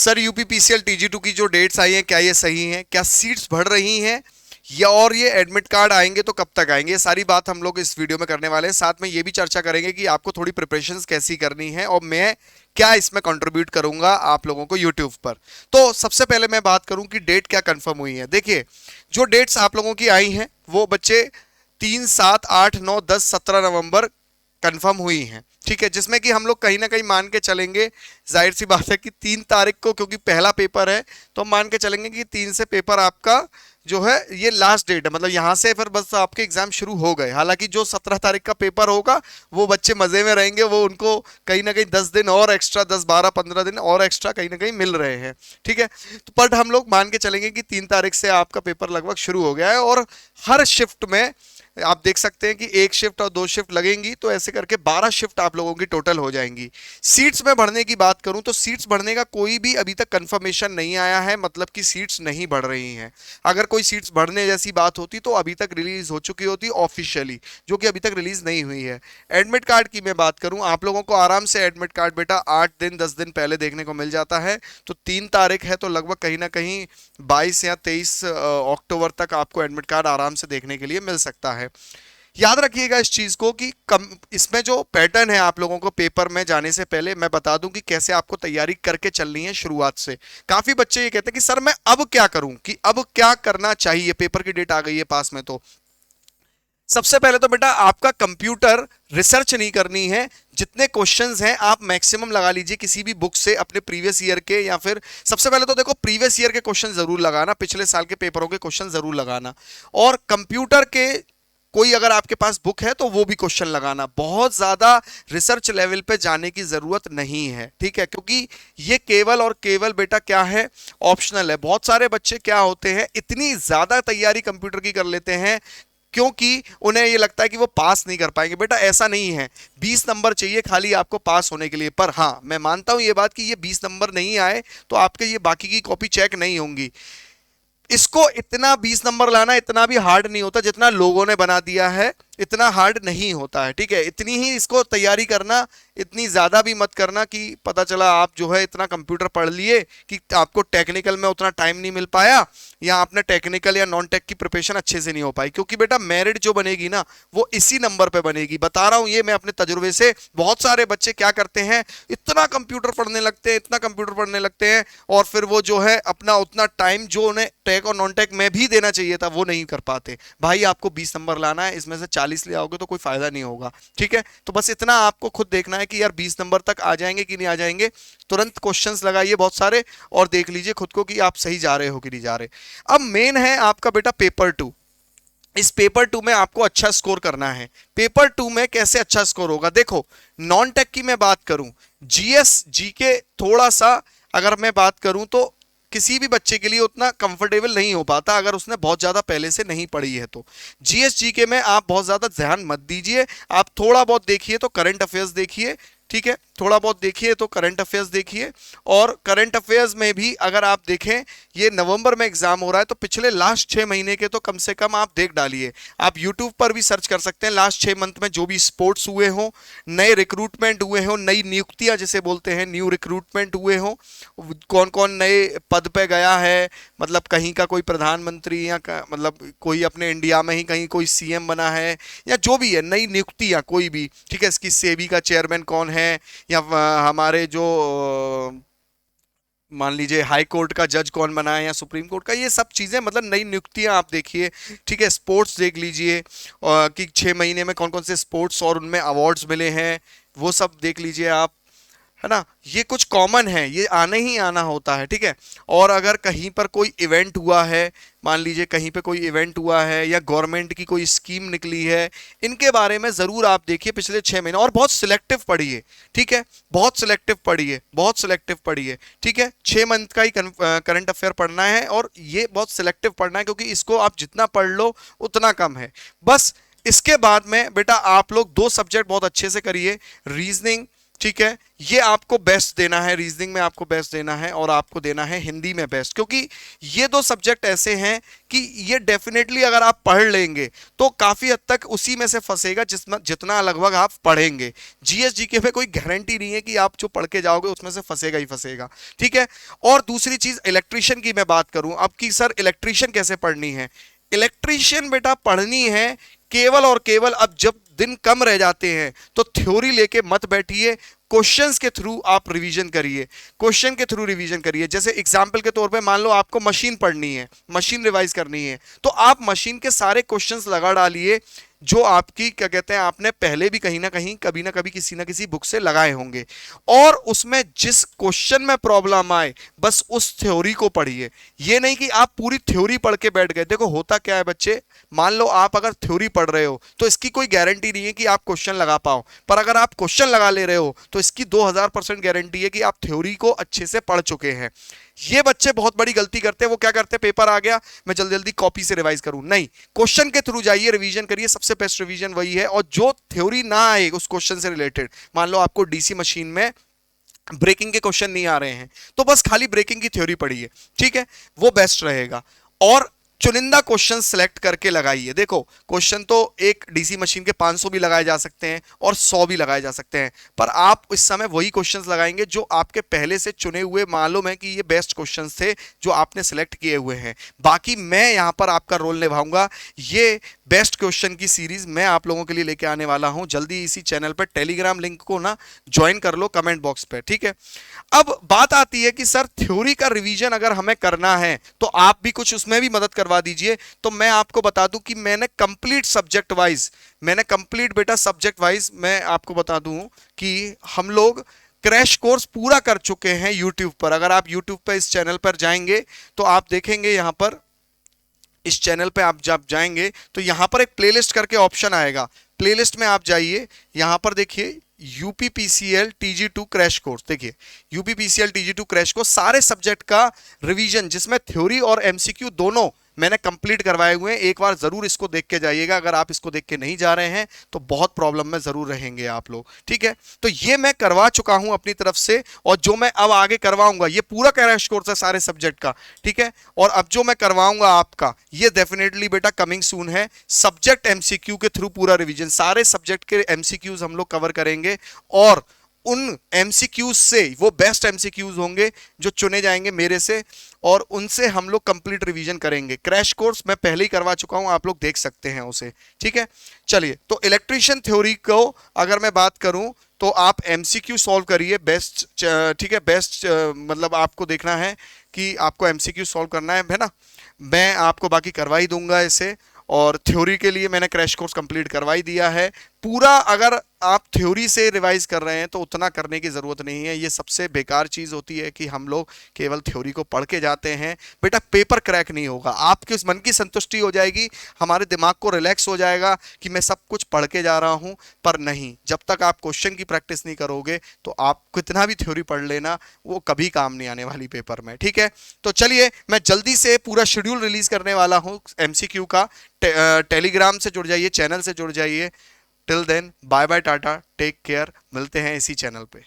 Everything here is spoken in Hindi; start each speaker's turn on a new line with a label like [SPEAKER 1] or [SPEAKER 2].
[SPEAKER 1] सर यूपीपीसीएल टीजी2 की जो डेट्स आई हैं क्या ये सही हैं, क्या सीट्स बढ़ रही हैं, या और ये एडमिट कार्ड आएंगे तो कब तक आएंगे, ये सारी बात हम लोग इस वीडियो में करने वाले हैं। साथ में ये भी चर्चा करेंगे कि आपको थोड़ी प्रिपरेशंस कैसी करनी है और मैं क्या इसमें कंट्रीब्यूट करूंगा आप लोगों को यूट्यूब पर। तो सबसे पहले मैं बात करूं कि डेट क्या कंफर्म हुई है। देखिए जो डेट्स आप लोगों की आई हैं वो बच्चे 3, 7, 8, 9, 10, 17 नवंबर कंफर्म हुई हैं, ठीक है, जिसमें कि हम लोग कहीं ना कहीं मान के चलेंगे, जाहिर सी बात है कि 3 तारीख को क्योंकि पहला पेपर है तो हम मान के चलेंगे कि 3 से पेपर आपका जो है ये लास्ट डेट है, मतलब यहां से फिर बस आपके एग्जाम शुरू हो गए। हालांकि जो 17 तारीख का पेपर होगा वो बच्चे मजे में रहेंगे, वो उनको कहीं ना कहीं 10 दिन और एक्स्ट्रा, 10, 12, 15 दिन और एक्स्ट्रा कहीं ना कहीं मिल रहे हैं, ठीक है। तो बट हम लोग मान के चलेंगे कि 3 तारीख से आपका पेपर लगभग शुरू हो गया है और हर शिफ्ट में आप देख सकते हैं कि 1 शिफ्ट और 2 शिफ्ट लगेंगी, तो ऐसे करके 12 शिफ्ट आप लोगों की टोटल हो जाएंगी। सीट्स में बढ़ने की बात करूं तो सीट्स बढ़ने का कोई भी अभी तक कंफर्मेशन नहीं आया है, मतलब कि सीट्स नहीं बढ़ रही हैं। अगर कोई सीट्स बढ़ने जैसी बात होती तो अभी तक रिलीज हो चुकी होती ऑफिशियली, जो कि अभी तक रिलीज नहीं हुई है। एडमिट कार्ड की मैं बात करूं, आप लोगों को आराम से एडमिट कार्ड बेटा 8 दिन 10 दिन पहले देखने को मिल जाता है। तो 3 तारीख है तो लगभग कहीं ना कहीं 22 या 23 अक्टूबर तक आपको एडमिट कार्ड आराम से देखने के लिए मिल सकता है। याद रखिएगा इस चीज को कि इसमें जो पैटर्न है आप लोगों को पेपर में जाने से पहले मैं बता दूं कि कैसे आपको तैयारी करके चलनी है शुरुआत से। काफी बच्चे ये कहते हैं कि सर मैं अब क्या करूं, कि अब क्या करना चाहिए, पेपर की डेट आ गई है पास में। तो सबसे पहले तो बेटा आपका कंप्यूटर रिसर्च नहीं करनी है, जितने क्वेश्चंस हैं आप मैक्सिमम लगा लीजिए किसी भी बुक से अपने प्रीवियस ईयर के, या फिर सबसे पहले तो देखो प्रीवियस ईयर के क्वेश्चन जरूर लगाना, पिछले साल के पेपरों के क्वेश्चन जरूर लगाना, और कंप्यूटर के कोई अगर आपके पास बुक है तो वो भी क्वेश्चन लगाना। बहुत ज्यादा रिसर्च लेवल पे जाने की जरूरत नहीं है, ठीक है, क्योंकि ये केवल और केवल बेटा क्या है, ऑप्शनल है। बहुत सारे बच्चे क्या होते हैं इतनी ज्यादा तैयारी कंप्यूटर की कर लेते हैं क्योंकि उन्हें ये लगता है कि वो पास नहीं कर पाएंगे। बेटा ऐसा नहीं है, 20 नंबर चाहिए खाली आपको पास होने के लिए। पर हाँ मैं मानता हूं ये बात कि ये 20 नंबर नहीं आए तो आपके ये बाकी की कॉपी चेक नहीं होंगी। इसको इतना 20 नंबर लाना इतना भी हार्ड नहीं होता, जितना लोगों ने बना दिया है इतना हार्ड नहीं होता है, ठीक है। इतनी ही इसको तैयारी करना, इतनी ज्यादा भी मत करना कि पता चला आप जो है इतना कंप्यूटर पढ़ लिए कि आपको टेक्निकल में उतना टाइम नहीं मिल पाया, या आपने टेक्निकल या नॉन टेक की प्रिपरेशन अच्छे से नहीं हो पाई। क्योंकि बेटा मेरिट जो बनेगी ना वो इसी नंबर पे बनेगी, बता रहा हूं ये मैं अपने तजुर्बे से। बहुत सारे बच्चे क्या करते हैं, इतना कंप्यूटर पढ़ने लगते हैं, इतना कंप्यूटर पढ़ने लगते हैं, और फिर वो जो है अपना उतना टाइम जो उन्हें टेक और नॉन टेक में भी देना चाहिए था वो नहीं कर पाते। भाई आपको 20 नंबर लाना है, इसमें से 40 ले आओगे तो कोई फायदा नहीं होगा, ठीक है। तो बस इतना आपको खुद देखना है कि यार 20 नंबर तक आ जाएंगे कि नहीं आ जाएंगे। तुरंत क्वेश्चंस लगाइए बहुत सारे और देख लीजिए खुद को कि आप सही जा रहे हो कि नहीं जा रहे। अब मेन है आपका बेटा पेपर 2। इस पेपर 2 में आपको अच्छा स्कोर करना है। पेपर 2 में कैसे अच्छा स्कोर होगा, देखो नॉन टेक की मैं बात करूं, जीएस जीके थोड़ा सा अगर मैं बात करूं तो किसी भी बच्चे के लिए उतना कंफर्टेबल नहीं हो पाता अगर उसने बहुत ज्यादा पहले से नहीं पढ़ी है। तो जीएसजीके में आप बहुत ज्यादा ध्यान मत दीजिए, आप थोड़ा बहुत देखिए तो करंट अफेयर्स देखिए, ठीक है, थोड़ा बहुत देखिए तो करंट अफेयर्स देखिए। और करंट अफेयर्स में भी अगर आप देखें ये नवंबर में एग्जाम हो रहा है तो पिछले लास्ट 6 महीने के तो कम से कम आप देख डालिए। आप यूट्यूब पर भी सर्च कर सकते हैं लास्ट 6 मंथ में जो भी स्पोर्ट्स हुए हों, नए रिक्रूटमेंट हुए हों, नई नियुक्तियां जिसे बोलते हैं, न्यू रिक्रूटमेंट हुए हों, कौन कौन नए पद पे गया है, मतलब कहीं का कोई प्रधानमंत्री या मतलब कोई अपने इंडिया में ही कहीं कोई सीएम बना है, या जो भी है नई नियुक्तियां कोई भी, ठीक है, इसकी सेबी का चेयरमैन कौन है, या हमारे जो मान लीजिए हाई कोर्ट का जज कौन बना है, या सुप्रीम कोर्ट का, ये सब चीजें मतलब नई नियुक्तियां आप देखिए, ठीक है। स्पोर्ट्स देख लीजिए कि 6 महीने में कौन कौन से स्पोर्ट्स और उनमें अवार्ड्स मिले हैं, वो सब देख लीजिए आप, है ना। ये कुछ कॉमन है, ये आने ही आना होता है, ठीक है। और अगर कहीं पर कोई इवेंट हुआ है, मान लीजिए कहीं पे कोई इवेंट हुआ है या गवर्नमेंट की कोई स्कीम निकली है, इनके बारे में जरूर आप देखिए पिछले 6 महीने, और बहुत सिलेक्टिव पढ़िए, ठीक है, बहुत सिलेक्टिव पढ़िए, बहुत सिलेक्टिव पढ़िए, ठीक है। 6 मंथ का ही करंट अफेयर पढ़ना है और ये बहुत सिलेक्टिव पढ़ना है, क्योंकि इसको आप जितना पढ़ लो उतना कम है बस। इसके बाद में बेटा आप लोग 2 सब्जेक्ट बहुत अच्छे से करिए, रीजनिंग, ठीक है, ये आपको बेस्ट देना है, रीजनिंग में आपको बेस्ट देना है और आपको देना है हिंदी में बेस्ट, क्योंकि ये दो सब्जेक्ट ऐसे हैं कि ये डेफिनेटली अगर आप पढ़ लेंगे तो काफी हद तक उसी में से फंसेगा जितना जितना लगभग आप पढ़ेंगे। जीएस जीके में कोई गारंटी नहीं है कि आप जो पढ़ के जाओगे उसमें से फंसेगा ही फंसेगा, ठीक है। और दूसरी चीज इलेक्ट्रीशियन की मैं बात करूं अब कि सर इलेक्ट्रीशियन कैसे पढ़नी है। इलेक्ट्रीशियन बेटा पढ़नी है केवल और केवल, अब जब दिन कम रह जाते हैं तो थ्योरी लेके मत बैठिए, क्वेश्चंस के थ्रू आप रिवीजन करिए, क्वेश्चन के थ्रू रिवीजन करिए। जैसे एग्जांपल के तौर पे मान लो आपको मशीन पढ़नी है, मशीन रिवाइज करनी है, तो आप मशीन के सारे क्वेश्चंस लगा डालिए जो आपकी क्या कहते हैं आपने पहले भी कहीं ना कहीं कभी ना कभी किसी ना किसी बुक से लगाए होंगे, और उसमें जिस क्वेश्चन में प्रॉब्लम आए बस उस थ्योरी को पढ़िए। ये नहीं कि आप पूरी थ्योरी पढ़ के बैठ गए। देखो होता क्या है बच्चे, मान लो आप अगर थ्योरी पढ़ रहे हो तो इसकी कोई गारंटी नहीं है कि आप क्वेश्चन लगा पाओ, पर अगर आप क्वेश्चन लगा ले रहे हो तो इसकी 2000% गारंटी है कि आप थ्योरी को अच्छे से पढ़ चुके हैं। ये बच्चे बहुत बड़ी गलती करते हैं, वो क्या करते हैं, पेपर आ गया मैं जल्दी जल्दी कॉपी से रिवाइज करूं, नहीं, क्वेश्चन के थ्रू जाइए, रिवीजन करिए, सबसे बेस्ट रिवीजन वही है। और जो थ्योरी ना आए उस क्वेश्चन से रिलेटेड, मान लो आपको डीसी मशीन में ब्रेकिंग के क्वेश्चन नहीं आ रहे हैं तो बस खाली ब्रेकिंग की थ्योरी पढ़िए, ठीक है, वो बेस्ट रहेगा। और चुनिंदा क्वेश्चन सिलेक्ट करके लगाइए। देखो क्वेश्चन तो एक डीसी मशीन के 500 भी लगाए जा सकते हैं और 100 भी लगाए जा सकते हैं, पर आप इस समय वही क्वेश्चंस लगाएंगे जो आपके पहले से चुने हुए मालूम है कि ये बेस्ट क्वेश्चंस थे जो आपने सिलेक्ट किए हुए हैं। बाकी मैं यहां पर आपका रोल निभाऊंगा। ये बेस्ट क्वेश्चन की सीरीज मैं आप लोगों के लिए लेके आने वाला हूं जल्दी इसी चैनल पर। टेलीग्राम लिंक को ना ज्वाइन कर लो कमेंट बॉक्स पे, ठीक है। अब बात आती है कि सर थ्योरी का रिवीजन अगर हमें करना है तो आप भी कुछ उसमें भी मदद करवा दीजिए। तो मैं आपको बता दूं कि मैंने कंप्लीट सब्जेक्ट वाइज मैं आपको बता दूं कि हम लोग क्रैश कोर्स पूरा कर चुके हैं यूट्यूब पर। अगर आप यूट्यूब पर इस चैनल पर जाएंगे तो आप देखेंगे, यहां पर इस चैनल पे आप जब जाएंगे तो यहां पर एक प्लेलिस्ट करके ऑप्शन आएगा, प्लेलिस्ट में आप जाइए, यहां पर देखिए यूपीपीसीएल TG2 क्रैश कोर्स, देखिए यूपीपीसीएल TG2 क्रैश कोर्स सारे सब्जेक्ट का रिवीजन जिसमें थ्योरी और एमसीक्यू दोनों मैंने कंप्लीट करवाए हुए हैं। एक बार जरूर इसको देख के जाइएगा, अगर आप इसको देख के नहीं जा रहे हैं तो बहुत प्रॉब्लम में जरूर रहेंगे आप लोग, ठीक है। तो ये मैं करवा चुका हूं अपनी तरफ से, और जो मैं अब आगे करवाऊंगा ये पूरा क्रैश कोर्स है सारे सब्जेक्ट का, ठीक है। और अब जो मैं करवाऊंगा आपका ये डेफिनेटली बेटा कमिंग सून है। सब्जेक्ट एमसीक्यू के थ्रू पूरा रिवीजन, सारे सब्जेक्ट के एमसीक्यूज हम लोग कवर करेंगे, और उन एमसीक्यूज से वो बेस्ट एमसीक्यूज होंगे जो चुने जाएंगे मेरे से, और उनसे हम लोग कंप्लीट रिवीजन करेंगे। क्रैश कोर्स मैं पहले ही करवा चुका हूं, आप लोग देख सकते हैं उसे, ठीक है। चलिए, तो इलेक्ट्रीशियन थ्योरी को अगर मैं बात करूं तो आप एमसीक्यू सॉल्व करिए बेस्ट, ठीक है, बेस्ट मतलब आपको देखना है कि आपको एमसीक्यू सॉल्व करना है ना। मैं आपको बाकी करवा ही दूंगा इसे, और थ्योरी के लिए मैंने क्रैश कोर्स कंप्लीट करवा ही दिया है पूरा। अगर आप थ्योरी से रिवाइज कर रहे हैं तो उतना करने की जरूरत नहीं है। ये सबसे बेकार चीज होती है कि हम लोग केवल थ्योरी को पढ़ के जाते हैं, बेटा पेपर क्रैक नहीं होगा। आपके उस मन की संतुष्टि हो जाएगी, हमारे दिमाग को रिलैक्स हो जाएगा कि मैं सब कुछ पढ़ के जा रहा हूं, पर नहीं, जब तक आप क्वेश्चन की प्रैक्टिस नहीं करोगे तो आप कितना भी थ्योरी पढ़ लेना वो कभी काम नहीं आने वाली पेपर में, ठीक है। तो चलिए, मैं जल्दी से पूरा शेड्यूल रिलीज करने वाला हूं एमसीक्यू का। टेलीग्राम से जुड़ जाइए, चैनल से जुड़ जाइए। Till then bye bye, tata, take care, मिलते हैं इसी चैनल पे।